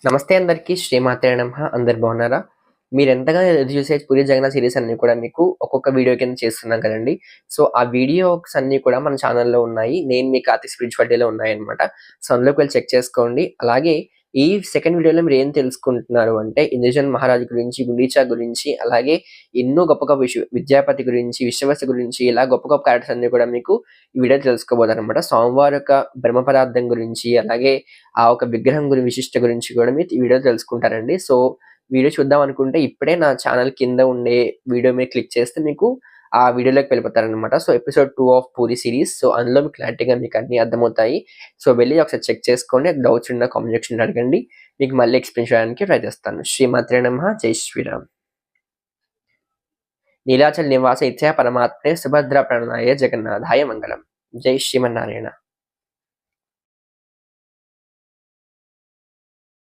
నమస్తే అందరికీ. శ్రీమాత్రే నమః. అందరు బాగున్నారా? మీరెంతగా ఎదురు చూసే 'పూరి జగన్నాథ్' సీరీస్ అన్నీ కూడా మీకు ఒక్కొక్క వీడియో కింద చేస్తున్నాం కదండీ. సో, ఆ వీడియోస్ అన్నీ కూడా మన ఛానెల్‌లో ఉన్నాయి. నేను మీ కార్తీక్ స్పిరిచువాలిటీలో ఉన్నాయన్నమాట. సో, అందులోకి వెళ్లి చెక్ చేసుకోండి. అలాగే ఈ సెకండ్ వీడియోలో మీరేం తెలుసుకుంటున్నారు అంటే, ఇంద్రజన్ మహారాజు గురించి, గుండీచా గురించి, అలాగే ఎన్నో గొప్ప గొప్ప విద్యాపతి గురించి, విశ్వవసు గురించి ఇలా గొప్ప గొప్ప క్యారెక్టర్స్ అన్నీ కూడా మీకు ఈ వీడియోలో తెలుసుకోబోతారనమాట. స్వామివారి యొక్క బ్రహ్మ పదార్థం గురించి, అలాగే ఆ ఒక విగ్రహం విశిష్ట గురించి కూడా మీరు ఈ వీడియోలో తెలుసుకుంటారండి. సో, వీడియో చూద్దాం అనుకుంటే ఇప్పుడే నా ఛానెల్ కింద ఉండే వీడియో మీద క్లిక్ చేస్తే మీకు ఆ వీడియోలోకి వెళ్ళిపోతారనమాట. So, episode 2 of Puri series. So, అందులో మీకు క్లారిటీగా మీకు అన్నీ అర్థమవుతాయి. సో, వెళ్లి ఒకసారి చెక్ చేసుకోండి. డౌట్స్ ఉన్న కామెంట్ సెక్షన్‌లో అడగండి. మీకు మళ్ళీ ఎక్స్‌ప్లెయిన్ చేయడానికి ప్రయత్నిస్తాను. శ్రీమాత్రే నమః. జై శ్రీరామ్. నీలాచల్ నివాస ఇత్యా పరమాత్మనే సుభద్ర ప్రణాయ జగన్నాథాయ మంగళం. జై శ్రీమన్నారాయణ.